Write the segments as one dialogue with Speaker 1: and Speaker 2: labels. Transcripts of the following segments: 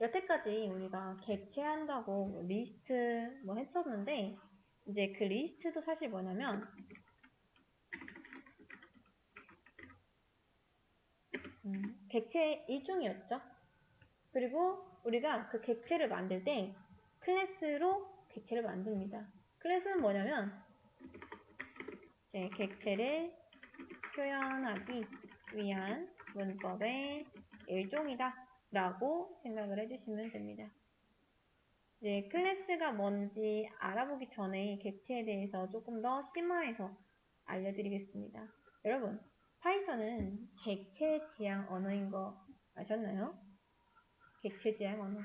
Speaker 1: 여태까지 우리가 객체한다고 리스트 뭐 했었는데, 이제 그 리스트도 사실 뭐냐면, 객체 일종이었죠. 그리고 우리가 그 객체를 만들 때 클래스로 객체를 만듭니다. 클래스는 뭐냐면, 이제 객체를 표현하기 위한 문법의 일종이다 라고 생각을 해주시면 됩니다. 이제 클래스가 뭔지 알아보기 전에 객체에 대해서 조금 더 심화해서 알려드리겠습니다. 여러분, 파이썬은 객체 지향 언어인 거 아셨나요? 객체 지향 언어.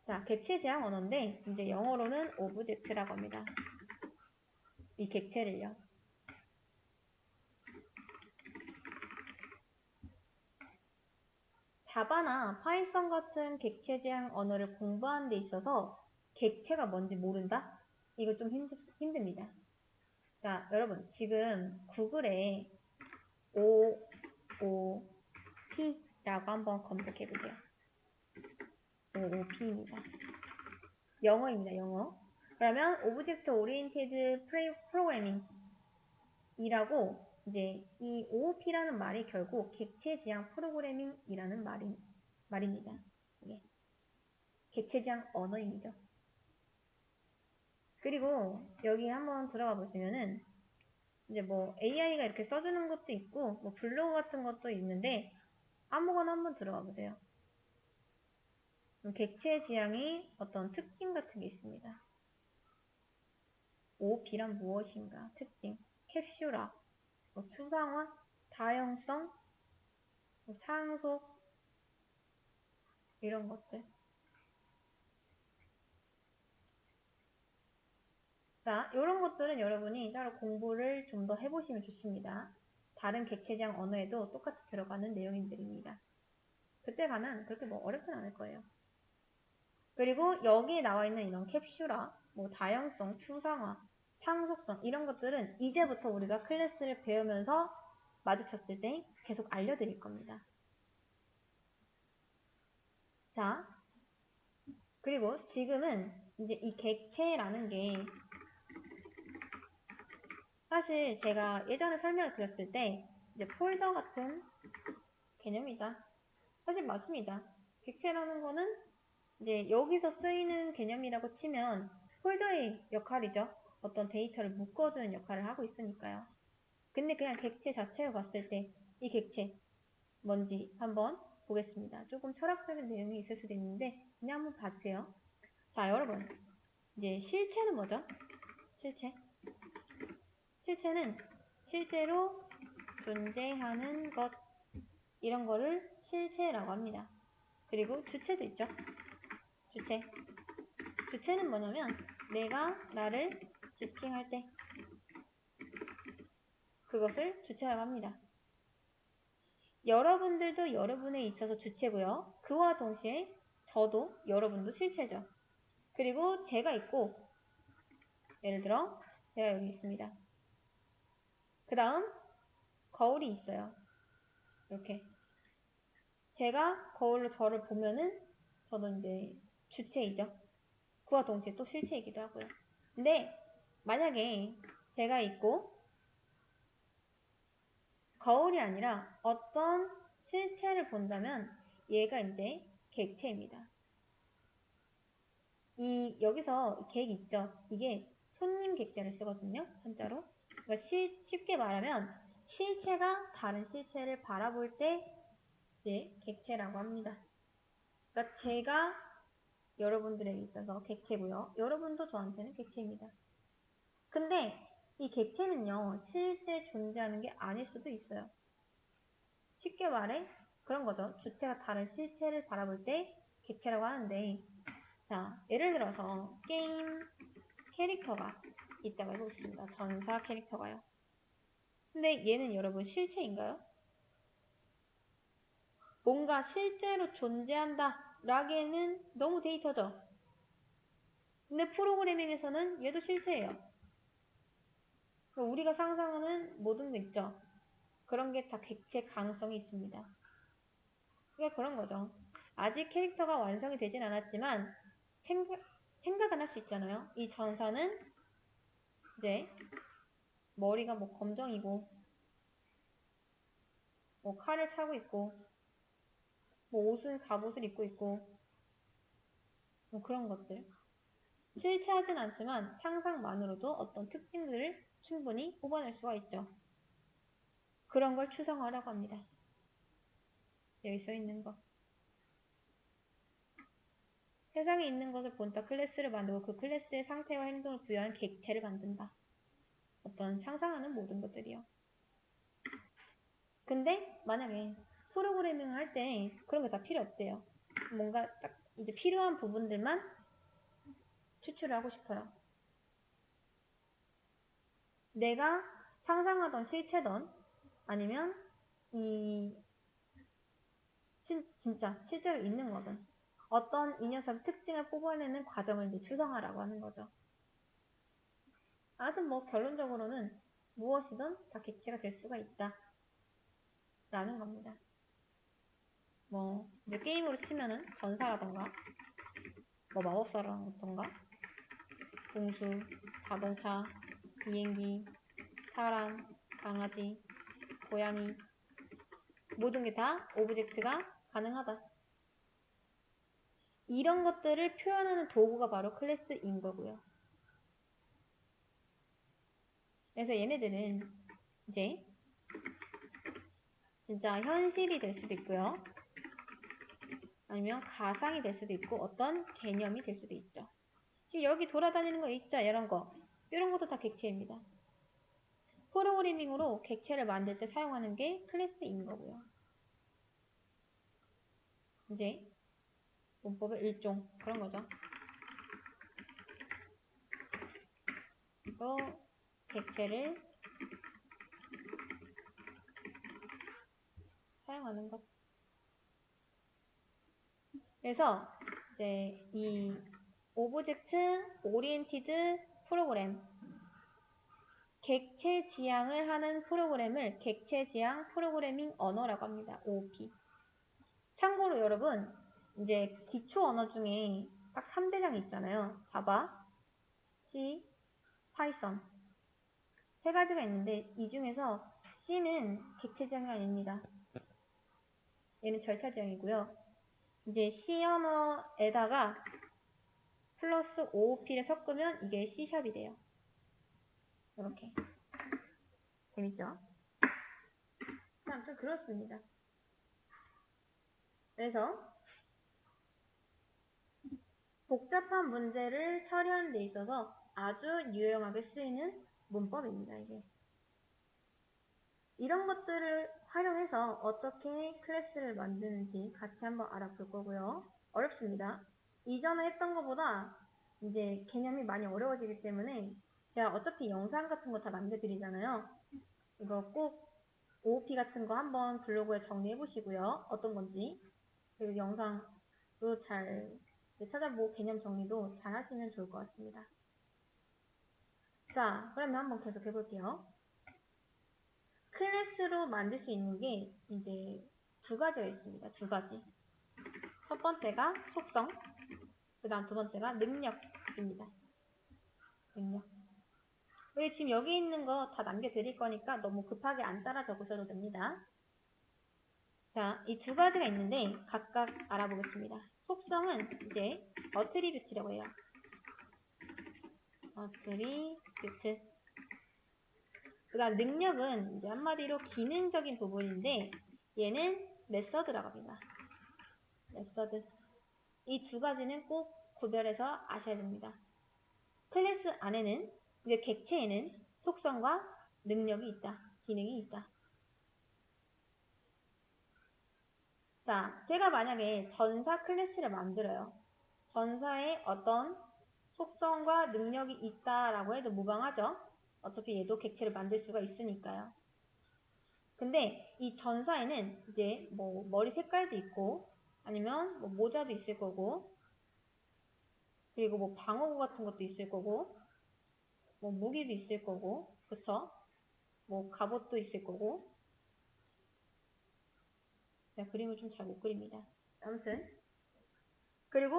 Speaker 1: 자, 객체 지향 언어인데 이제 영어로는 오브젝트라고 합니다. 이 객체를요. 자바나 파이썬 같은 객체 지향 언어를 공부하는 데 있어서 객체가 뭔지 모른다? 이거 좀 힘듭니다. 자, 여러분 지금 구글에 OOP라고 한번 검색해 보세요. OOP입니다. 영어입니다. 영어. 그러면 오브젝트 오리엔티드 프로그래밍 이라고 이제 이 OOP라는 말이 결국 객체 지향 프로그래밍이라는 말입니다. 예. 객체 지향 언어입니다. 그리고 여기 한번 들어가 보시면은 이제 뭐 AI가 이렇게 써주는 것도 있고 뭐 블로그 같은 것도 있는데 아무거나 한번 들어가 보세요. 객체 지향의 어떤 특징 같은 게 있습니다. OOP란 무엇인가? 특징, 캡슐화, 뭐 추상화, 다형성, 뭐 상속 이런 것들. 자, 이런 것들은 여러분이 따로 공부를 좀 더 해보시면 좋습니다. 다른 객체지향 언어에도 똑같이 들어가는 내용들입니다. 그때 가면 그렇게 뭐 어렵진 않을 거예요. 그리고 여기에 나와 있는 이런 캡슐화, 뭐 다양성, 추상화, 상속성 이런 것들은 이제부터 우리가 클래스를 배우면서 마주쳤을 때 계속 알려드릴 겁니다. 자, 그리고 지금은 이제 이 객체라는 게 사실 제가 예전에 설명을 드렸을 때 이제 폴더 같은 개념이다. 사실 맞습니다. 객체라는 거는 이제 여기서 쓰이는 개념이라고 치면 폴더의 역할이죠. 어떤 데이터를 묶어주는 역할을 하고 있으니까요. 근데 그냥 객체 자체로 봤을 때 이 객체 뭔지 한번 보겠습니다. 조금 철학적인 내용이 있을 수도 있는데 그냥 한번 봐주세요. 자, 여러분 이제 실체는 뭐죠? 실체. 실체는 실제로 존재하는 것 이런 거를 실체라고 합니다. 그리고 주체도 있죠. 주체. 주체는 뭐냐면 내가 나를 지칭할 때 그것을 주체라고 합니다. 여러분들도 여러분에 있어서 주체고요. 그와 동시에 저도 여러분도 실체죠. 그리고 제가 있고 예를 들어 제가 여기 있습니다. 그 다음 거울이 있어요. 이렇게 제가 거울로 저를 보면은 저는 이제 주체이죠. 그와 동시에 또 실체이기도 하고요. 근데 만약에 제가 있고 거울이 아니라 어떤 실체를 본다면 얘가 이제 객체입니다. 여기서 객 있죠? 이게 손님 객체를 쓰거든요. 한자로. 그러니까 쉽게 말하면 실체가 다른 실체를 바라볼 때 이제 객체라고 합니다. 그러니까 제가 여러분들에게 있어서 객체고요. 여러분도 저한테는 객체입니다. 근데 이 객체는요, 실제 존재하는 게 아닐 수도 있어요. 쉽게 말해 그런 거죠. 주체가 다른 실체를 바라볼 때 객체라고 하는데, 자, 예를 들어서 게임 캐릭터가 있다고 해보겠습니다. 전사 캐릭터가요. 근데 얘는 여러분 실체인가요? 뭔가 실제로 존재한다 라기에는 너무 데이터죠. 근데 프로그래밍에서는 얘도 실체예요. 우리가 상상하는 모든 거 있죠. 그런 게 다 객체 가능성이 있습니다. 그게 그런 거죠. 아직 캐릭터가 완성이 되진 않았지만 생각은 할 수 있잖아요. 이 전사는 이제 머리가 뭐 검정이고 뭐 칼을 차고 있고 뭐 옷은 갑옷을 입고 있고 뭐 그런 것들. 실체하진 않지만 상상만으로도 어떤 특징들을 충분히 뽑아낼 수가 있죠. 그런 걸 추상화라고 합니다. 여기 써 있는 거. 세상에 있는 것을 본따 클래스를 만들고 그 클래스의 상태와 행동을 부여한 객체를 만든다. 어떤 상상하는 모든 것들이요. 근데 만약에 프로그래밍을 할 때 그런 게 다 필요 없대요. 뭔가 딱 이제 필요한 부분들만 추출을 하고 싶어요. 내가 상상하던 실체던 아니면 이 진짜 실제로 있는 거든 어떤 이 녀석의 특징을 뽑아내는 과정을 이제 추상화라고 하는 거죠. 아무튼 뭐 결론적으로는 무엇이든 다 객체가 될 수가 있다 라는 겁니다. 뭐 이제 게임으로 치면은 전사라던가 뭐 마법사라던가 공수, 자동차, 비행기, 사람, 강아지, 고양이 모든 게 다 오브젝트가 가능하다. 이런 것들을 표현하는 도구가 바로 클래스인 거고요. 그래서 얘네들은 이제 진짜 현실이 될 수도 있고요. 아니면 가상이 될 수도 있고 어떤 개념이 될 수도 있죠. 지금 여기 돌아다니는 거 있죠? 이런 거. 이런 것도 다 객체입니다. 프로그래밍으로 객체를 만들 때 사용하는 게 클래스인 거고요. 이제 문법의 일종 그런 거죠. 또 객체를 사용하는 것. 그래서 이제 이 오브젝트 오리엔티드 프로그램 객체 지향을 하는 프로그램을 객체 지향 프로그래밍 언어라고 합니다. OOP. 참고로 여러분 이제 기초 언어 중에 딱 3대장이 있잖아요. 자바, C, 파이썬 세 가지가 있는데 이 중에서 C는 객체 지향이 아닙니다. 얘는 절차 지향이고요. 이제 C 언어에다가 플러스 OOP를 섞으면 이게 C샵이 돼요. 이렇게. 재밌죠? 아무튼 그렇습니다. 그래서 복잡한 문제를 처리하는 데 있어서 아주 유용하게 쓰이는 문법입니다. 이게. 이런 것들을 활용해서 어떻게 클래스를 만드는지 같이 한번 알아볼 거고요. 어렵습니다. 이전에 했던 것보다 이제 개념이 많이 어려워지기 때문에 제가 어차피 영상 같은 거 다 남겨드리잖아요. 이거 꼭 OOP 같은 거 한번 블로그에 정리해 보시고요. 어떤 건지. 그리고 영상도 잘 찾아보고 개념 정리도 잘 하시면 좋을 것 같습니다. 자, 그러면 한번 계속 해볼게요. 클래스로 만들 수 있는 게 이제 두 가지가 있습니다. 두 가지. 첫 번째가 속성, 그 다음 두 번째가 능력입니다. 능력. 지금 여기 있는 거 다 남겨드릴 거니까 너무 급하게 안 따라 적으셔도 됩니다. 자, 이 두 가지가 있는데 각각 알아보겠습니다. 속성은 이제 어트리뷰트라고 해요. 어트리뷰트. 그 다음 능력은 이제 한마디로 기능적인 부분인데 얘는 메서드라고 합니다. 메서드. 이 두 가지는 꼭 구별해서 아셔야 됩니다. 클래스 안에는 이제 객체에는 속성과 능력이 있다. 기능이 있다. 자, 제가 만약에 전사 클래스를 만들어요. 전사에 어떤 속성과 능력이 있다라고 해도 무방하죠. 어차피 얘도 객체를 만들 수가 있으니까요. 근데 이 전사에는 이제 뭐 머리 색깔도 있고 아니면 뭐 모자도 있을 거고 그리고 뭐 방어구 같은 것도 있을 거고 뭐 무기도 있을 거고 그쵸? 뭐 갑옷도 있을 거고. 제가 그림을 좀 잘 못 그립니다. 아무튼 그리고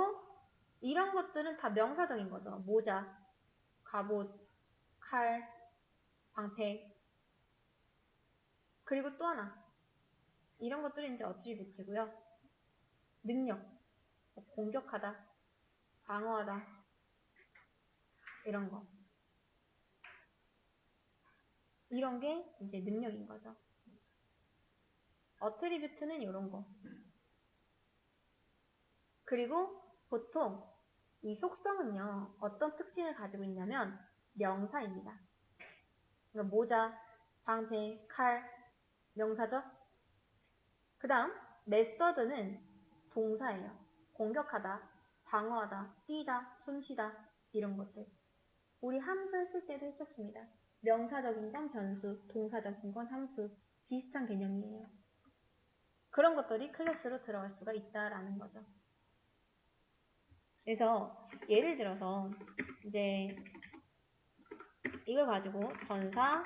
Speaker 1: 이런 것들은 다 명사적인 거죠. 모자, 갑옷, 칼, 방패. 그리고 또 하나 이런 것들은 이제 어트리뷰트고요. 능력, 뭐 공격하다, 방어하다 이런 거. 이런 게 이제 능력인 거죠. 어트리뷰트는 이런 거. 그리고 보통 이 속성은요, 어떤 특징을 가지고 있냐면 명사입니다. 그러니까 모자, 방패, 칼, 명사죠? 그 다음 메서드는 동사예요. 공격하다, 방어하다, 뛰다, 숨쉬다 이런 것들. 우리 함수 쓸 때도 했었습니다. 명사적인 건 변수, 동사적인 건 함수. 비슷한 개념이에요. 그런 것들이 클래스로 들어갈 수가 있다라는 거죠. 그래서 예를 들어서 이제 이걸 가지고 전사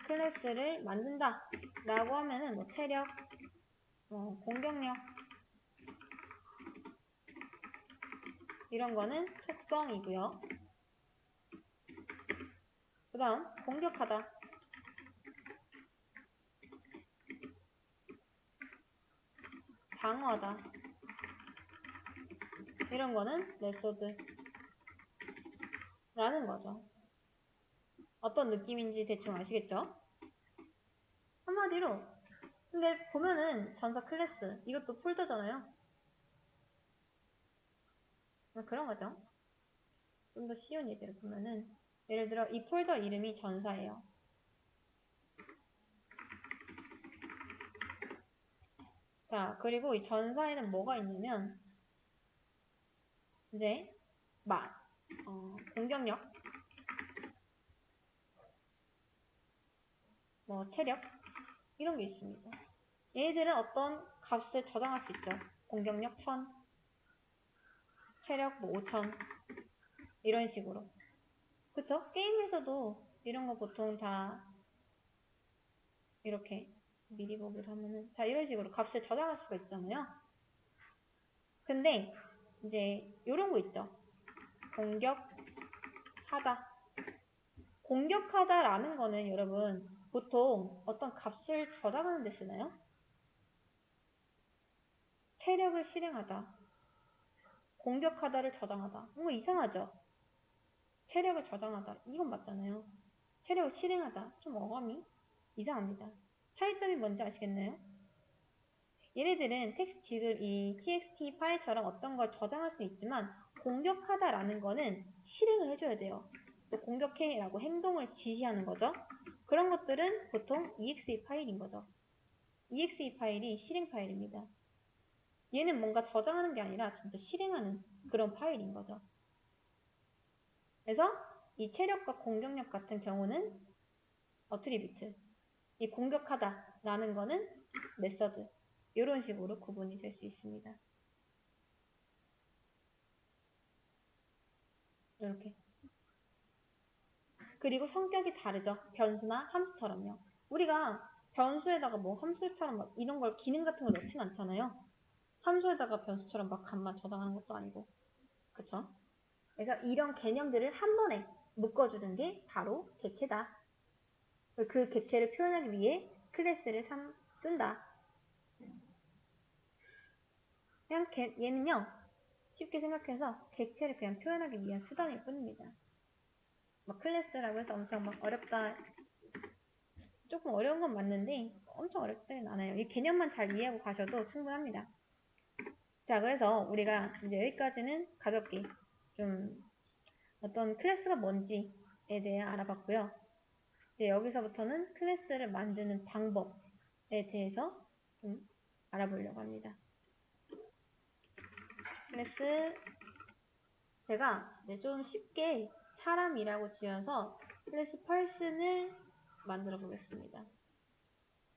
Speaker 1: 클래스를 만든다 라고 하면은 뭐 체력, 공격력 이런 거는 속성이고요. 그 다음 공격하다, 방어하다 이런 거는 메소드 라는 거죠. 어떤 느낌인지 대충 아시겠죠? 한마디로 근데 보면은 전사 클래스 이것도 폴더잖아요. 그런 거죠. 좀 더 쉬운 예제를 보면은 예를 들어 이 폴더 이름이 전사예요. 자, 그리고 이 전사에는 뭐가 있냐면 이제 공격력, 뭐 체력 이런 게 있습니다. 얘들은 어떤 값을 저장할 수 있죠. 공격력 1000, 체력 뭐 5000 이런 식으로. 그쵸? 게임에서도 이런 거 보통 다 이렇게 미리 보기를 하면은 자 이런 식으로 값을 저장할 수가 있잖아요. 근데 이제 이런 거 있죠. 공격하다. 공격하다라는 거는 여러분 보통 어떤 값을 저장하는 데 쓰나요? 체력을 실행하다. 공격하다를 저장하다. 뭔가 이상하죠? 체력을 저장하다. 이건 맞잖아요. 체력을 실행하다. 좀 어감이 이상합니다. 차이점이 뭔지 아시겠나요? 얘네들은 지금 이 txt 파일처럼 어떤 걸 저장할 수 있지만 공격하다라는 거는 실행을 해줘야 돼요. 공격해라고 행동을 지시하는 거죠. 그런 것들은 보통 exe 파일인 거죠. exe 파일이 실행 파일입니다. 얘는 뭔가 저장하는 게 아니라 진짜 실행하는 그런 파일인 거죠. 그래서 이 체력과 공격력 같은 경우는 어트리뷰트, 이 공격하다라는 거는 메서드 이런 식으로 구분이 될 수 있습니다. 이렇게. 그리고 성격이 다르죠. 변수나 함수처럼요. 우리가 변수에다가 뭐 함수처럼 막 이런 걸 기능 같은 걸 넣진 않잖아요. 함수에다가 변수처럼 막 값만 저장하는 것도 아니고. 그쵸? 그래서 이런 개념들을 한 번에 묶어주는 게 바로 객체다. 그 객체를 표현하기 위해 클래스를 쓴다. 그냥 얘는요. 쉽게 생각해서 객체를 그냥 표현하기 위한 수단일 뿐입니다. 막 클래스라고 해서 엄청 막 어렵다. 조금 어려운 건 맞는데 엄청 어렵지는 않아요. 이 개념만 잘 이해하고 가셔도 충분합니다. 자, 그래서 우리가 이제 여기까지는 가볍게 좀 어떤 클래스가 뭔지에 대해 알아봤고요. 이제 여기서부터는 클래스를 만드는 방법에 대해서 좀 알아보려고 합니다. 클래스 제가 좀 쉽게 사람이라고 지어서 클래스 펄슨을 만들어 보겠습니다.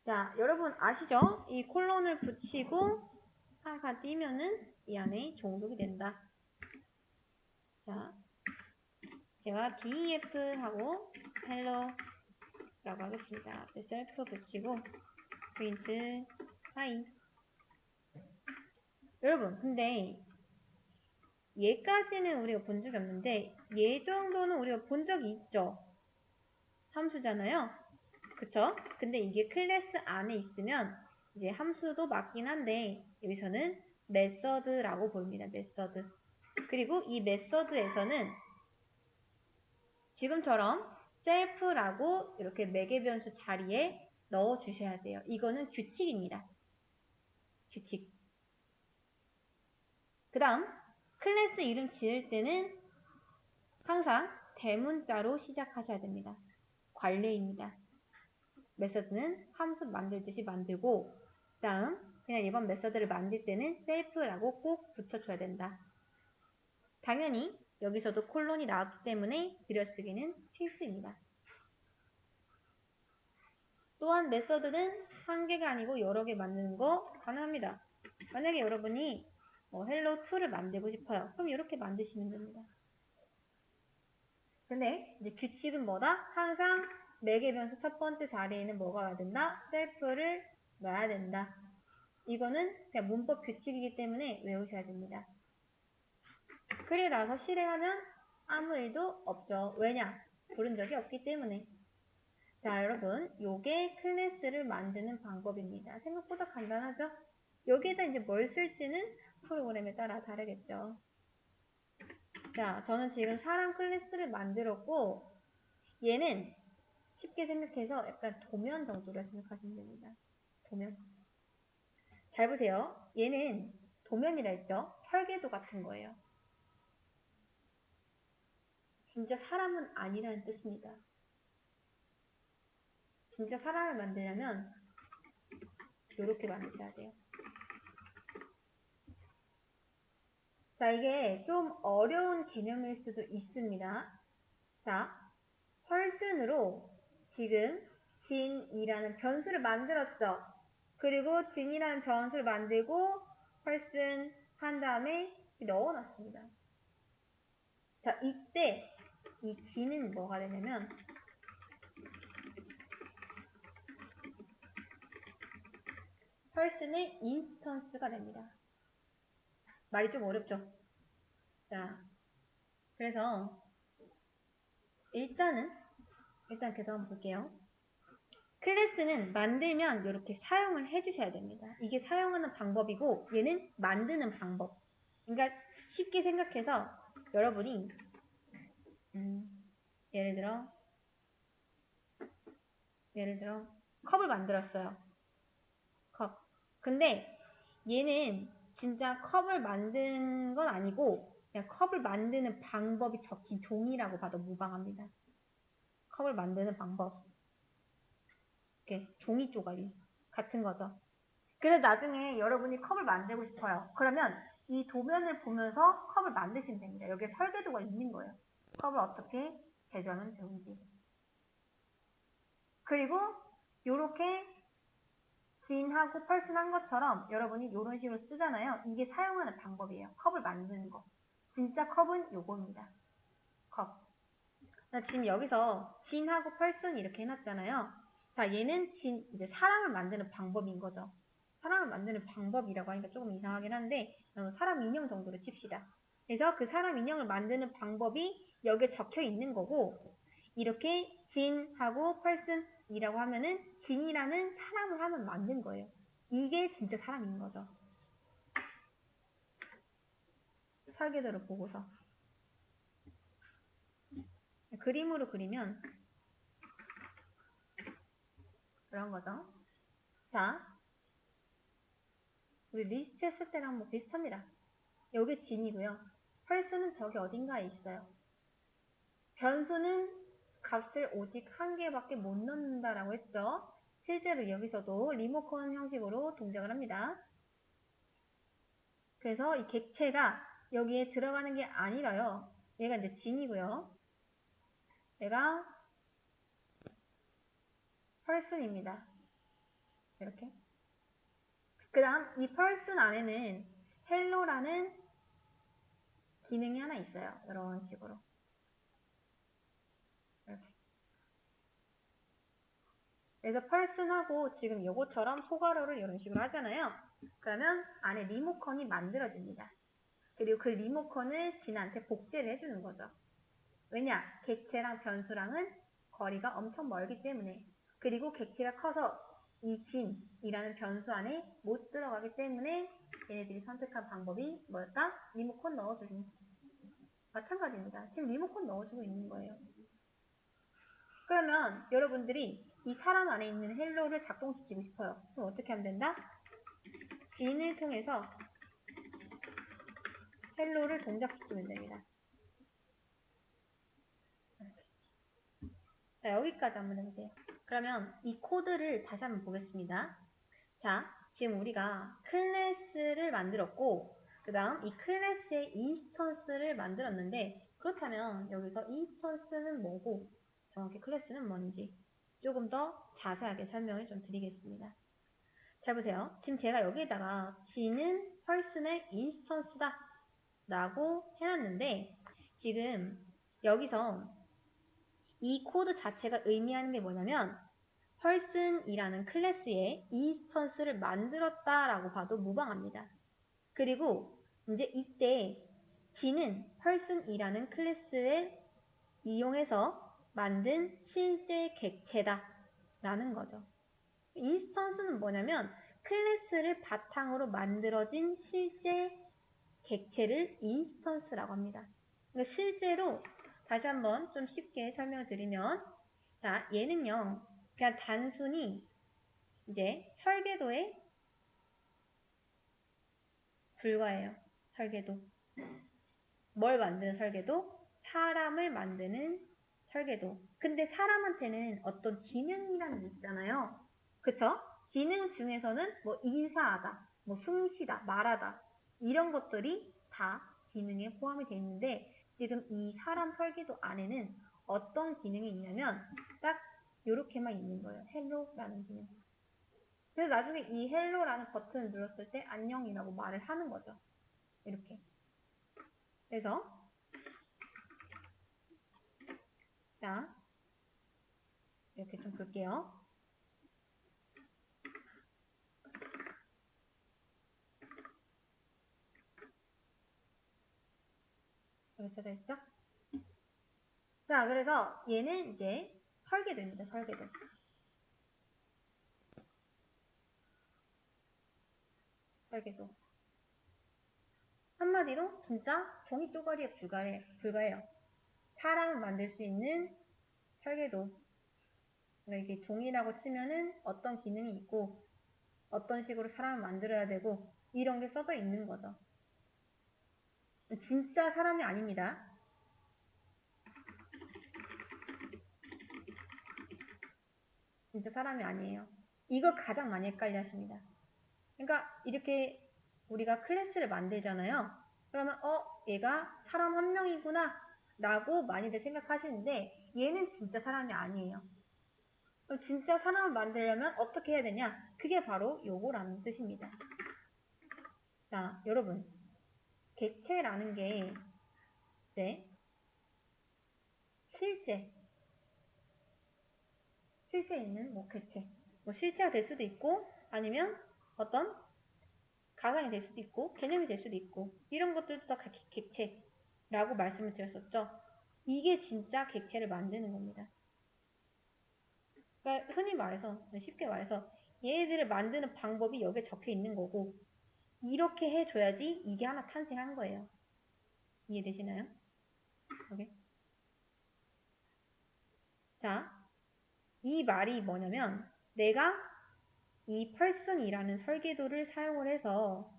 Speaker 1: 자, 여러분 아시죠? 이 콜론을 붙이고 한 칸 띄면은 이 안에 종속이 된다. 자, 제가 def 하고 hello라고 하겠습니다. 앞에 셀프 붙이고 print hi. 여러분, 근데 얘까지는 우리가 본 적이 없는데 얘 정도는 우리가 본 적이 있죠. 함수잖아요. 그쵸? 근데 이게 클래스 안에 있으면 이제 함수도 맞긴 한데 여기서는 메서드라고 부릅니다. 메서드. 그리고 이 메서드에서는 지금처럼 셀프라고 이렇게 매개 변수 자리에 넣어 주셔야 돼요. 이거는 규칙입니다. 규칙. 그 다음 클래스 이름 지을 때는 항상 대문자로 시작하셔야 됩니다. 관례입니다. 메서드는 함수 만들듯이 만들고 그 다음 그냥 이번 메서드를 만들 때는 셀프라고 꼭 붙여줘야 된다. 당연히 여기서도 콜론이 나왔기 때문에 들여쓰기는 필수입니다. 또한 메서드는 한 개가 아니고 여러 개 만드는 거 가능합니다. 만약에 여러분이 hello2를 만들고 싶어요. 그럼 이렇게 만드시면 됩니다. 근데 이제 규칙은 뭐다? 항상 매개 변수 첫 번째 자리에는 뭐가 와야 된다? 셀프를 넣어야 된다. 이거는 그냥 문법 규칙이기 때문에 외우셔야 됩니다. 그리고 나서 실행하면 아무 일도 없죠. 왜냐? 부른 적이 없기 때문에. 자, 여러분, 요게 클래스를 만드는 방법입니다. 생각보다 간단하죠? 여기에다 이제 뭘 쓸지는 프로그램에 따라 다르겠죠. 자, 저는 지금 사람 클래스를 만들었고 얘는 쉽게 생각해서 약간 도면 정도로 생각하시면 됩니다. 도면. 잘 보세요. 얘는 도면이라 했죠? 설계도 같은 거예요. 진짜 사람은 아니라는 뜻입니다. 진짜 사람을 만들려면 이렇게 만드셔야 돼요. 자, 이게 좀 어려운 개념일 수도 있습니다. 자, 펄슨으로 지금 진이라는 변수를 만들었죠. 그리고 진이라는 변수를 만들고 펄슨 한 다음에 넣어놨습니다. 자, 이때 이 진은 뭐가 되냐면 펄슨의 인스턴스가 됩니다. 말이 좀 어렵죠? 자, 그래서 일단 계속 한번 볼게요. 클래스는 만들면 이렇게 사용을 해주셔야 됩니다. 이게 사용하는 방법이고 얘는 만드는 방법. 그러니까 쉽게 생각해서 여러분이 예를 들어 컵을 만들었어요. 컵. 근데 얘는 진짜 컵을 만든 건 아니고 그냥 컵을 만드는 방법이 적힌 종이라고 봐도 무방합니다. 컵을 만드는 방법. 이렇게 종이 쪼가리 같은 거죠. 그래서 나중에 여러분이 컵을 만들고 싶어요. 그러면 이 도면을 보면서 컵을 만드시면 됩니다. 여기에 설계도가 있는 거예요. 컵을 어떻게 제조하면 좋은지. 그리고 이렇게 진하고 펄슨한 것처럼 여러분이 이런 식으로 쓰잖아요. 이게 사용하는 방법이에요. 컵을 만드는 거. 진짜 컵은 요겁니다. 컵. 지금 여기서 진하고 펄슨 이렇게 해놨잖아요. 자, 얘는 이제 사람을 만드는 방법인 거죠. 사람을 만드는 방법이라고 하니까 조금 이상하긴 한데 사람 인형 정도로 칩시다. 그래서 그 사람 인형을 만드는 방법이 여기에 적혀 있는 거고 이렇게 진하고 펄슨이라고 하면은 진이라는 사람을 하면 만든 거예요. 이게 진짜 사람인 거죠. 설계도를 보고서 그림으로 그리면 그런 거죠. 자, 우리 리스트 했을 때랑 뭐 비슷합니다. 여기 진이고요. 펄슨은 저기 어딘가에 있어요. 변수는 값을 오직 한 개밖에 못 넣는다라고 했죠. 실제로 여기서도 리모컨 형식으로 동작을 합니다. 그래서 이 객체가 여기에 들어가는 게 아니라요. 얘가 이제 진이고요. 얘가 펄슨입니다. 이렇게. 그 다음 이 펄슨 안에는 헬로라는 기능이 하나 있어요. 이런 식으로. 그래서 person하고 지금 요거처럼 소괄호를 이런 식으로 하잖아요. 그러면 안에 리모컨이 만들어집니다. 그리고 그 리모컨을 진한테 복제를 해주는 거죠. 왜냐? 객체랑 변수랑은 거리가 엄청 멀기 때문에. 그리고 객체가 커서 이 진이라는 변수 안에 못 들어가기 때문에 얘네들이 선택한 방법이 뭐였다? 리모컨 넣어주기. 마찬가지입니다. 지금 리모컨 넣어주고 있는 거예요. 그러면 여러분들이 이 사람 안에 있는 헬로를 작동시키고 싶어요. 그럼 어떻게 하면 된다? 진을 통해서 헬로를 동작시키면 됩니다. 자, 여기까지 한번 해보세요. 그러면 이 코드를 다시 한번 보겠습니다. 자, 지금 우리가 클래스를 만들었고 그 다음 이 클래스의 인스턴스를 만들었는데 그렇다면 여기서 인스턴스는 뭐고 정확히 클래스는 뭔지 조금 더 자세하게 설명을 좀 드리겠습니다. 잘 보세요. 지금 제가 여기에다가 G는 person의 인스턴스다 라고 해놨는데 지금 여기서 이 코드 자체가 의미하는 게 뭐냐면 person이라는 클래스의 인스턴스를 만들었다라고 봐도 무방합니다. 그리고 이제 이때 G는 person이라는 클래스를 이용해서 만든 실제 객체다 라는 거죠. 인스턴스는 뭐냐면 클래스를 바탕으로 만들어진 실제 객체를 인스턴스라고 합니다. 그러니까 실제로 다시 한번 좀 쉽게 설명을 드리면 자, 얘는요. 그냥 단순히 이제 설계도에 불과해요. 설계도. 뭘 만드는 설계도? 사람을 만드는 설계도. 근데 사람한테는 어떤 기능이라는 게 있잖아요. 그쵸? 기능 중에서는 뭐 인사하다, 뭐 숨쉬다, 말하다 이런 것들이 다 기능에 포함이 되어 있는데 지금 이 사람 설계도 안에는 어떤 기능이 있냐면 딱 이렇게만 있는 거예요. 헬로라는 기능. 그래서 나중에 이 헬로라는 버튼을 눌렀을 때 안녕이라고 말을 하는 거죠. 이렇게. 그래서 자 이렇게 좀 볼게요. 이렇게 됐죠? 자, 그래서 얘는 이제 설계도입니다. 설계도. 설계도. 한마디로 진짜 종이 쪼가리에 불과해요. 사람을 만들 수 있는 설계도. 그러니까 이게 종이라고 치면은 어떤 기능이 있고 어떤 식으로 사람을 만들어야 되고 이런 게 써져 있는 거죠. 진짜 사람이 아닙니다. 진짜 사람이 아니에요. 이걸 가장 많이 헷갈려 하십니다. 그러니까 이렇게 우리가 클래스를 만들잖아요. 그러면 얘가 사람 한 명이구나 라고 많이들 생각하시는데 얘는 진짜 사람이 아니에요. 진짜 사람을 만들려면 어떻게 해야 되냐? 그게 바로 요거라는 뜻입니다. 자, 여러분 객체라는 게 이제 실제 있는 뭐 객체 뭐 실체가 될 수도 있고 아니면 어떤 가상이 될 수도 있고 개념이 될 수도 있고 이런 것들도 다 객체라고 말씀을 드렸었죠. 이게 진짜 객체를 만드는 겁니다. 그러니까 흔히 말해서 쉽게 말해서 얘네들을 만드는 방법이 여기에 적혀 있는 거고 이렇게 해줘야지 이게 하나 탄생한 거예요. 이해되시나요? 오케이. 자, 이 말이 뭐냐면 내가 이 person이라는 설계도를 사용을 해서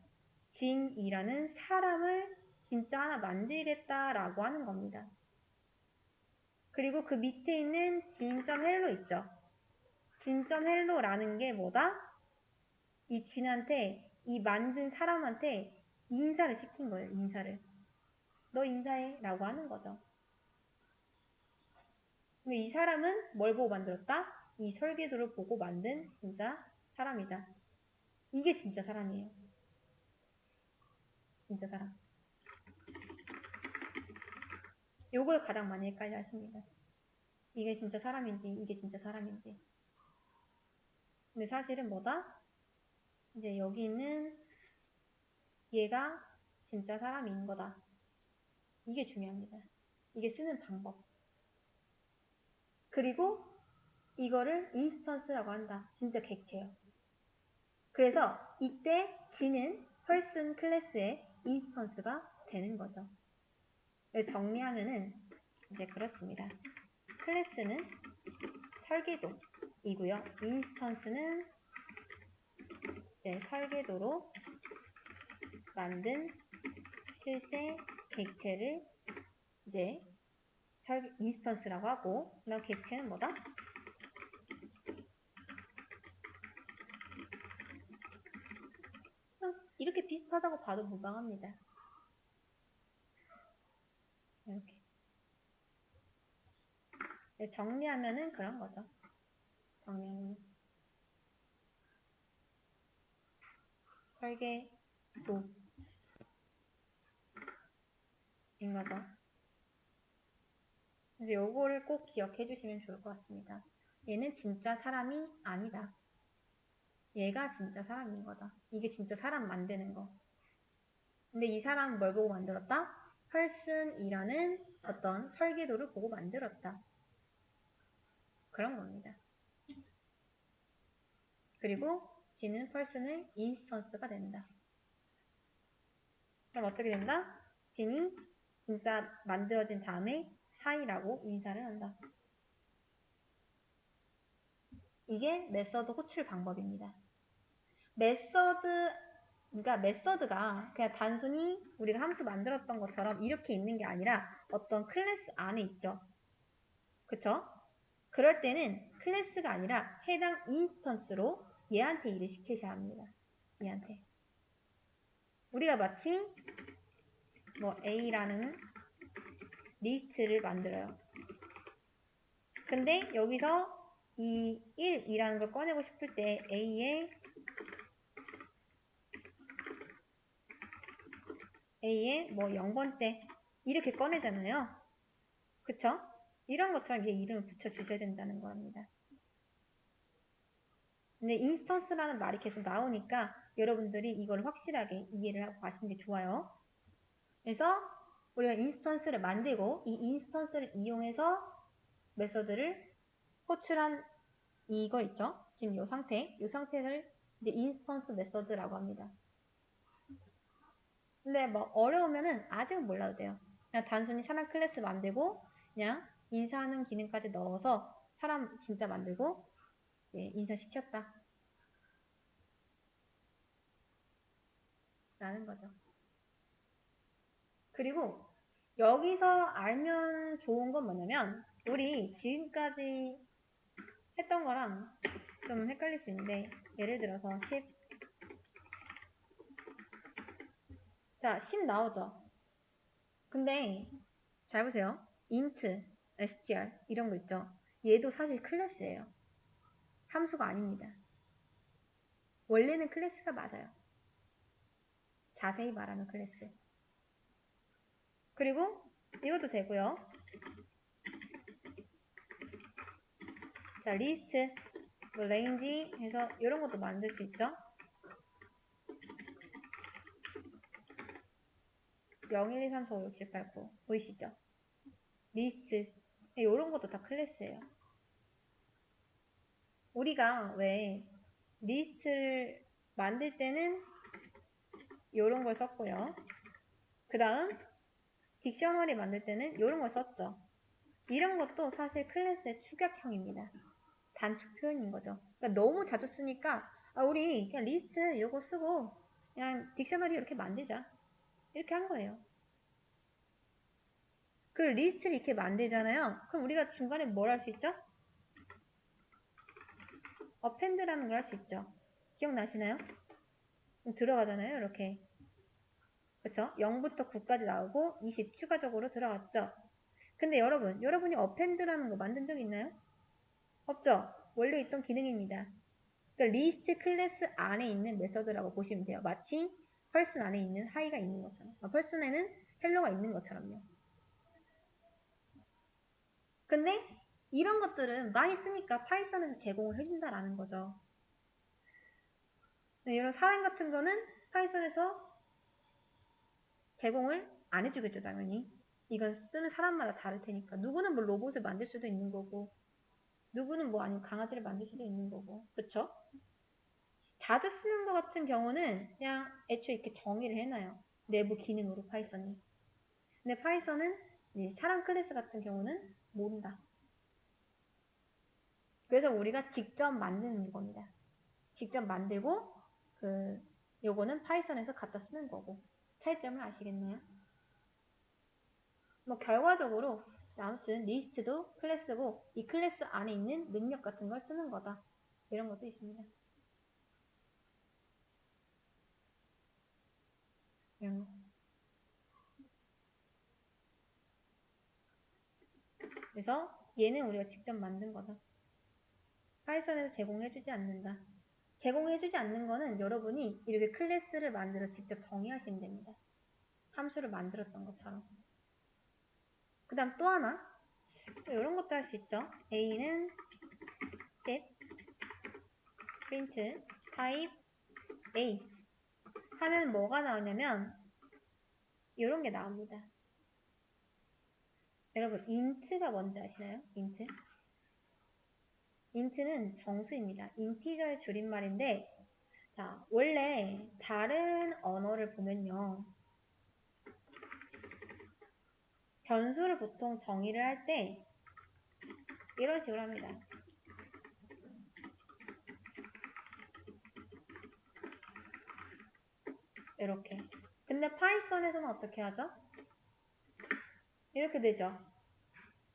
Speaker 1: 진이라는 사람을 진짜 하나 만들겠다라고 하는 겁니다. 그리고 그 밑에 있는 진.hello 있죠? 진.hello라는 게 뭐다? 이 진한테, 이 만든 사람한테 인사를 시킨 거예요, 인사를. 너 인사해 라고 하는 거죠. 근데 이 사람은 뭘 보고 만들었다? 이 설계도를 보고 만든 진짜 사람이다. 이게 진짜 사람이에요. 진짜 사람. 요걸 가장 많이 헷갈려 하십니다. 이게 진짜 사람인지, 이게 진짜 사람인지. 근데 사실은 뭐다? 이제 여기 있는 얘가 진짜 사람인 거다. 이게 중요합니다. 이게 쓰는 방법. 그리고 이거를 인스턴스라고 한다. 진짜 객체예요. 그래서 이때 G는 person 클래스의 인스턴스가 되는 거죠. 정리하면은 이제 그렇습니다. 클래스는 설계도이고요. 인스턴스는 이제 설계도로 만든 실제 객체를 이제 인스턴스라고 하고, 그다음 객체는 뭐다? 이렇게 비슷하다고 봐도 무방합니다. 이렇게 정리하면은 그런 거죠. 정리하면 설계도인 거죠. 그래서 요거를 꼭 기억해 주시면 좋을 것 같습니다. 얘는 진짜 사람이 아니다. 얘가 진짜 사람인 거다. 이게 진짜 사람 만드는 거. 근데 이 사람은 뭘 보고 만들었다? person이라는 어떤 설계도를 보고 만들었다. 그런 겁니다. 그리고 G는 person의 인스턴스가 된다. 그럼 어떻게 된다? G는 진짜 만들어진 다음에 하이라고 인사를 한다. 이게 메서드 호출 방법입니다. 그러니까 메서드가 그냥 단순히 우리가 함수 만들었던 것처럼 이렇게 있는 게 아니라 어떤 클래스 안에 있죠. 그쵸? 그럴 때는 클래스가 아니라 해당 인스턴스로 얘한테 일을 시키셔야 합니다. 얘한테. 우리가 마치 뭐 A라는 리스트를 만들어요. 근데 여기서 이 1이라는 걸 꺼내고 싶을 때 A의 뭐 0번째 이렇게 꺼내잖아요. 그쵸? 이런 것처럼 얘 이름을 붙여주셔야 된다는 겁니다. 근데 인스턴스라는 말이 계속 나오니까 여러분들이 이걸 확실하게 이해를 하고 가시는 게 좋아요. 그래서 우리가 인스턴스를 만들고 이 인스턴스를 이용해서 메서드를 호출한 이거 있죠? 지금 이 상태를 이제 인스턴스 메서드라고 합니다. 근데 뭐 어려우면은 아직은 몰라도 돼요. 그냥 단순히 사람 클래스 만들고 그냥 인사하는 기능까지 넣어서 사람 진짜 만들고 이제 인사시켰다 라는 거죠. 그리고 여기서 알면 좋은 건 뭐냐면 우리 지금까지 했던 거랑 좀 헷갈릴 수 있는데 예를 들어서 10 나오죠. 근데 잘 보세요. int, str 이런 거 있죠. 얘도 사실 클래스예요. 함수가 아닙니다. 원래는 클래스가 맞아요. 자세히 말하면 클래스. 그리고 이것도 되고요. 자, 리스트, 뭐 range 해서 이런 것도 만들 수 있죠. 0, 1, 2, 3, 4, 5, 6, 7, 8, 9 보이시죠? 리스트 이런 것도 다 클래스예요. 우리가 왜 리스트를 만들 때는 이런 걸 썼고요. 그 다음 딕셔너리 만들 때는 이런 걸 썼죠. 이런 것도 사실 클래스의 축약형입니다. 단축 표현인 거죠. 그러니까 너무 자주 쓰니까 우리 그냥 리스트 이거 쓰고 그냥 딕셔너리 이렇게 만들자. 이렇게 한 거예요. 그 리스트를 이렇게 만들잖아요. 그럼 우리가 중간에 뭘 할 수 있죠? append라는 걸 할 수 있죠. 기억나시나요? 들어가잖아요. 이렇게. 그쵸? 0부터 9까지 나오고 20 추가적으로 들어갔죠. 근데 여러분이 append라는 거 만든 적 있나요? 없죠? 원래 있던 기능입니다. 그러니까 리스트 클래스 안에 있는 메서드라고 보시면 돼요. 마치 person 안에 있는 hi가 있는 것처럼. person에는 hello가 있는 것처럼요. 근데 이런 것들은 많이 쓰니까 파이썬에서 제공을 해준다라는 거죠. 이런 사람 같은 거는 파이썬에서 제공을 안 해주겠죠, 당연히. 이건 쓰는 사람마다 다를 테니까. 누구는 뭐 로봇을 만들 수도 있는 거고, 누구는 뭐 아니면 강아지를 만들 수도 있는 거고, 그쵸? 자주 쓰는 것 같은 경우는 그냥 애초에 이렇게 정의를 해놔요. 내부 기능으로 파이썬이. 근데 파이썬은 사람 클래스 같은 경우는 모른다. 그래서 우리가 직접 만드는 겁니다. 직접 만들고 요거는 파이썬에서 갖다 쓰는 거고. 차이점을 아시겠나요? 뭐 결과적으로 아무튼 리스트도 클래스고 이 클래스 안에 있는 능력 같은 걸 쓰는 거다. 이런 것도 있습니다. 이런 거. 그래서 얘는 우리가 직접 만든 거다. 파이썬에서 제공해주지 않는다. 제공해주지 않는 거는 여러분이 이렇게 클래스를 만들어 직접 정의하시면 됩니다. 함수를 만들었던 것처럼. 그 다음 또 하나 이런 것도 할 수 있죠. A는 10 print type A 하면 뭐가 나오냐면 이런 게 나옵니다. 여러분 int가 뭔지 아시나요? int는 정수입니다. 인티저의 줄임말인데 자 원래 다른 언어를 보면요. 변수를 보통 정의를 할 때 이런 식으로 합니다. 이렇게. 근데 파이썬에서는 어떻게 하죠? 이렇게 되죠.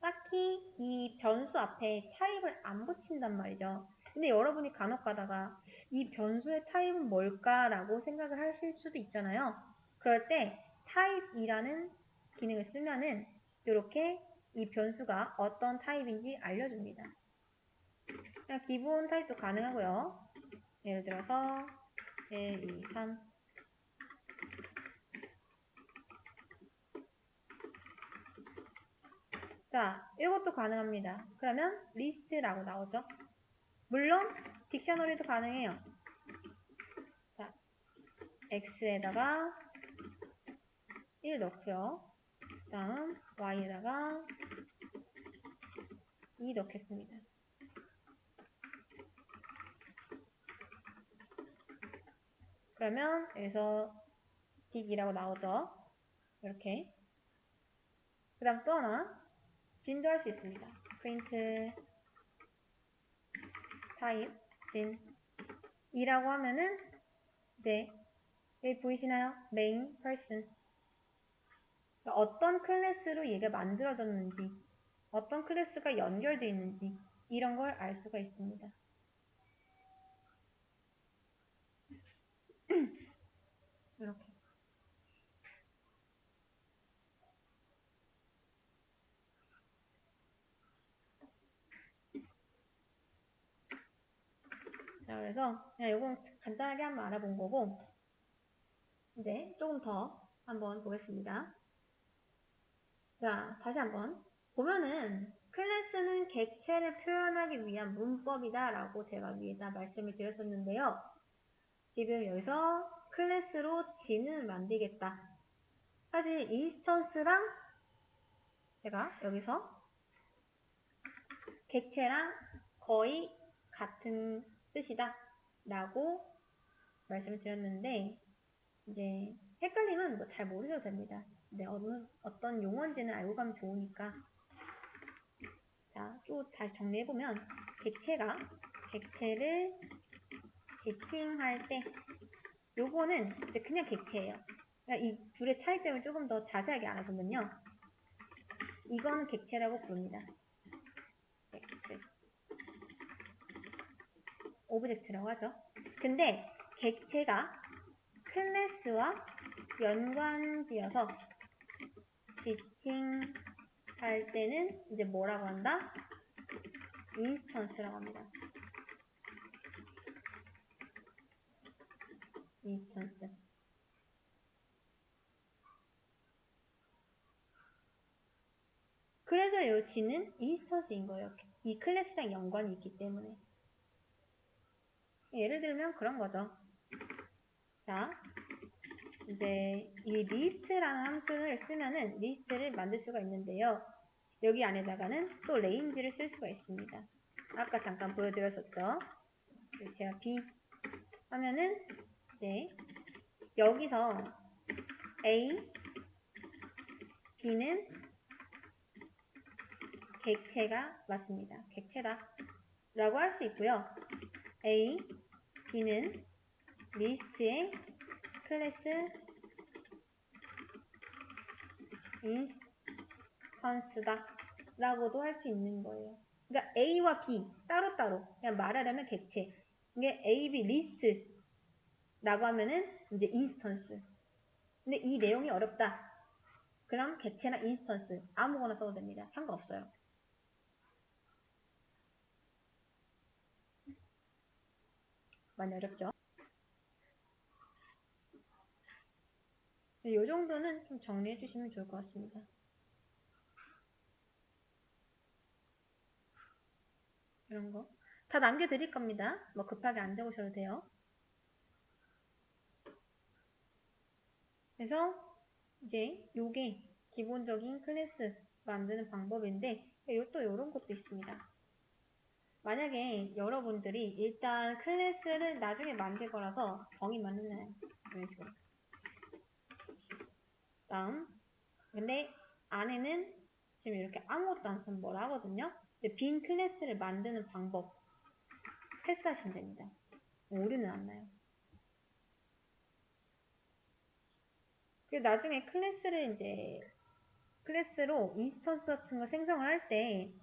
Speaker 1: 딱히 이 변수 앞에 타입을 안 붙인단 말이죠. 근데 여러분이 간혹 가다가 이 변수의 타입은 뭘까라고 생각을 하실 수도 있잖아요. 그럴 때 타입이라는 기능을 쓰면은 이렇게 이 변수가 어떤 타입인지 알려줍니다. 그냥 기본 타입도 가능하고요. 예를 들어서 1, 2, 3 자, 이것도 가능합니다. 그러면 리스트라고 나오죠. 물론 딕셔너리도 가능해요. 자, x에다가 1 넣고요. 다음 y에다가 2 넣겠습니다. 그러면 여기서 딕이라고 나오죠. 이렇게. 그 다음 또 하나 진도 할 수 있습니다. print type 진 2라고 하면은 이제 여기 보이시나요? main person 어떤 클래스로 얘가 만들어졌는지 어떤 클래스가 연결되어 있는지 이런 걸 알 수가 있습니다. 이렇게. 자, 그래서 그냥 이건 간단하게 한번 알아본 거고 이제 조금 더 한번 보겠습니다. 자, 다시 한번 보면은 클래스는 객체를 표현하기 위한 문법이다 라고 제가 위에다 말씀을 드렸었는데요. 지금 여기서 클래스로 진을 만들겠다. 사실 인스턴스랑 제가 여기서 객체랑 거의 같은 뜻이다 라고 말씀을 드렸는데 이제 헷갈리면 뭐 잘 모르셔도 됩니다. 근데 어떤 용어인지는 알고 가면 좋으니까 자, 또 다시 정리해보면 객체가 객체를 지칭할 때 요거는 이제 그냥 객체예요. 그러니까 이 둘의 차이점을 조금 더 자세하게 알아보면요. 이건 객체라고 부릅니다. 객체. 오브젝트라고 하죠. 근데 객체가 클래스와 연관지어서 지칭할 때는 이제 뭐라고 한다? 인스턴스라고 합니다. 인스턴스. 그래서 이 G는 인스턴스인 거예요. 이 클래스랑 연관이 있기 때문에. 예를 들면 그런 거죠. 자, 이제 이 list라는 함수를 쓰면은 리스트를 만들 수가 있는데요. 여기 안에다가는 또 range를 쓸 수가 있습니다. 아까 잠깐 보여드렸었죠. 제가 B 하면은 이제 여기서 A, B는 객체가 맞습니다. 객체다 라고 할 수 있고요. A, B는 리스트의 클래스 인스턴스다 라고도 할 수 있는 거예요. 그러니까 A와 B 따로따로 그냥 말하려면 객체, 이게 A, B 리스트 라고 하면은 이제 인스턴스. 근데 이 내용이 어렵다 그럼 객체나 인스턴스 아무거나 써도 됩니다. 상관없어요. 많이 어렵죠? 이 정도는 좀 정리해 주시면 좋을 것 같습니다. 이런 거 다 남겨드릴 겁니다. 뭐 급하게 안 적으셔도 돼요. 그래서 이제 요게 기본적인 클래스 만드는 방법인데 또 이런 것도 있습니다. 만약에 여러분들이 일단 클래스를 나중에 만들 거라서 정의 만드는 이런 식으로 다음 근데 안에는 지금 이렇게 아무것도 안 쓰면 뭐라 하거든요. 빈 클래스를 만드는 방법 패스하시면 됩니다. 오류는 안 나요. 그리고 나중에 클래스를 이제 클래스로 인스턴스 같은 거 생성을 할 때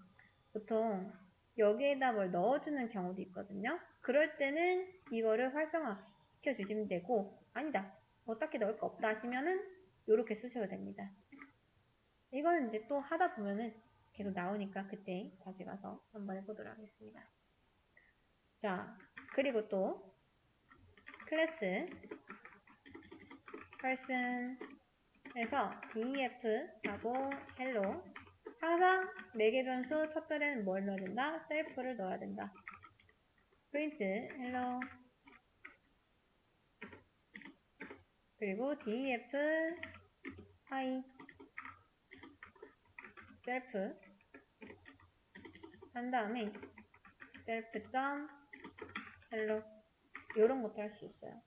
Speaker 1: 보통 여기에다 뭘 넣어주는 경우도 있거든요. 그럴 때는 이거를 활성화 시켜주시면 되고 아니다 뭐 딱히 넣을 거 없다 하시면은 이렇게 쓰셔도 됩니다. 이거는 이제 또 하다 보면은 계속 나오니까 그때 다시 가서 한번 해보도록 하겠습니다. 자, 그리고 또 클래스 person에서 def하고 hello 항상 매개 변수 첫 자리에는 뭘 넣어야 된다? self를 넣어야 된다. print hello 그리고 def hi self 한 다음에 self.hello 이런 것도 할 수 있어요.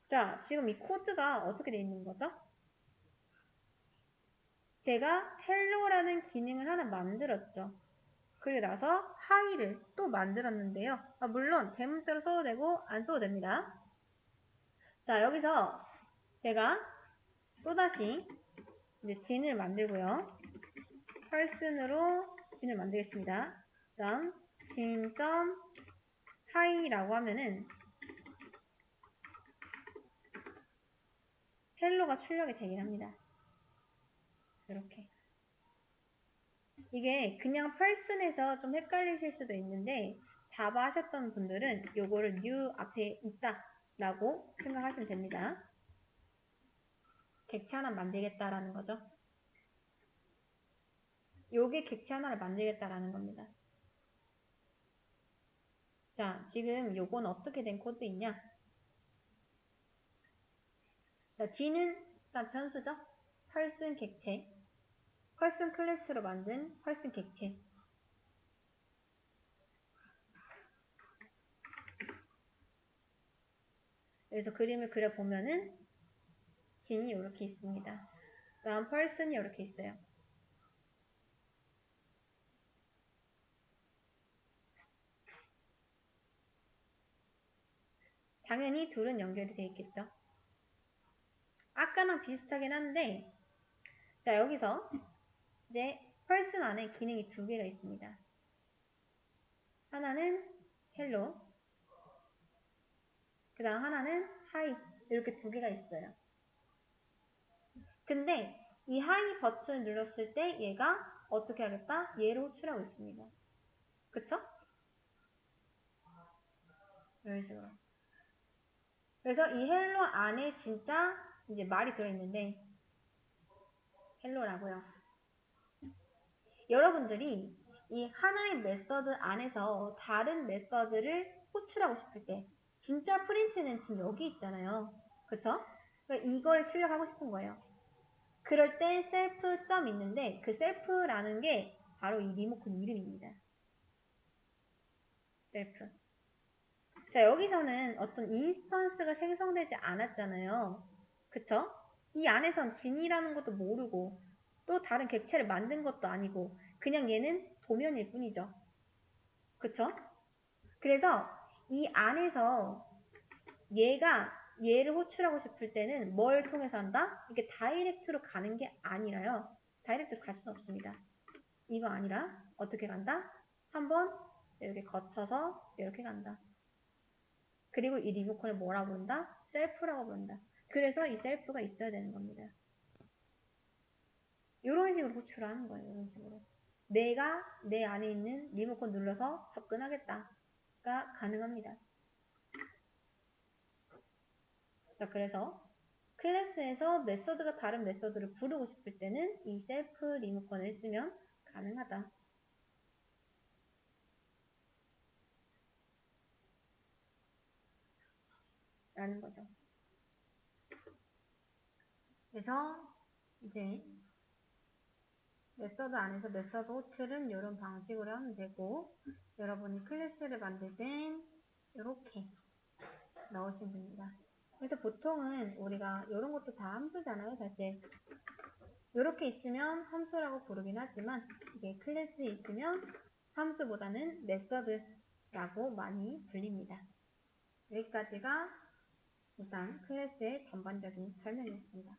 Speaker 1: 자, 지금 이 코드가 어떻게 되어 있는 거죠? 제가 hello라는 기능을 하나 만들었죠. 그리고 나서 hi를 또 만들었는데요. 물론 대문자로 써도 되고 안 써도 됩니다. 자, 여기서 제가 또다시 이제 진을 만들고요. person으로 진을 만들겠습니다. 다음 진.hi라고 하면은 헬로가 출력이 되긴 합니다. 이렇게. 이게 그냥 person에서 좀 헷갈리실 수도 있는데 자바 하셨던 분들은 요거를 new 앞에 있다 라고 생각하시면 됩니다. 객체 하나 만들겠다라는 거죠. 요게 객체 하나를 만들겠다라는 겁니다. 자, 지금 요건 어떻게 된 코드 있냐? 자, G는 일단 변수죠. person 객체. person 클래스로 만든 person 객체. 그래서 그림을 그려보면은 진이 이렇게 있습니다. 다음 person이 이렇게 있어요. 당연히 둘은 연결이 되어 있겠죠. 아까랑 비슷하긴 한데 자 여기서 이제 person 안에 기능이 두 개가 있습니다. 하나는 hello 그 다음 하나는 hi 이렇게 두 개가 있어요. 근데 이 hi 버튼을 눌렀을 때 얘가 어떻게 하겠다? 얘를 호출하고 있습니다. 그쵸? 이런 식으로. 그래서 이 hello 안에 진짜 이제 말이 들어있는데 hello라고요. 여러분들이 이 하나의 메서드 안에서 다른 메서드를 호출하고 싶을 때 진짜 프린트는 지금 여기 있잖아요. 그쵸? 그러니까 이걸 출력하고 싶은 거예요. 그럴 때 셀프 점 있는데 그 셀프라는 게 바로 이 리모컨 이름입니다. 셀프. 자, 여기서는 어떤 인스턴스가 생성되지 않았잖아요. 그쵸? 이 안에선 진이라는 것도 모르고 또 다른 객체를 만든 것도 아니고 그냥 얘는 도면일 뿐이죠. 그쵸? 그래서 이 안에서 얘를 호출하고 싶을 때는 뭘 통해서 한다? 이게 다이렉트로 가는 게 아니라요. 다이렉트로 갈 수는 없습니다. 이거 아니라 어떻게 간다? 한번 이렇게 거쳐서 이렇게 간다. 그리고 이 리모컨을 뭐라고 부른다? 셀프라고 부른다. 그래서 이 셀프가 있어야 되는 겁니다. 이런 식으로 호출하는 거예요. 이런 식으로. 내가 내 안에 있는 리모컨 눌러서 접근하겠다가 가능합니다. 자, 그래서 클래스에서 메서드가 다른 메서드를 부르고 싶을 때는 이 셀프 리모컨을 쓰면 가능하다. 라는 거죠. 그래서 이제 메서드 안에서 메서드 호출은 이런 방식으로 하면 되고 여러분이 클래스를 만들 땐 이렇게 넣으시면 됩니다. 그래서 보통은 우리가 이런 것도 다 함수잖아요, 사실. 이렇게 있으면 함수라고 부르긴 하지만 이게 클래스에 있으면 함수보다는 메서드라고 많이 불립니다. 여기까지가 일단 클래스의 전반적인 설명이었습니다.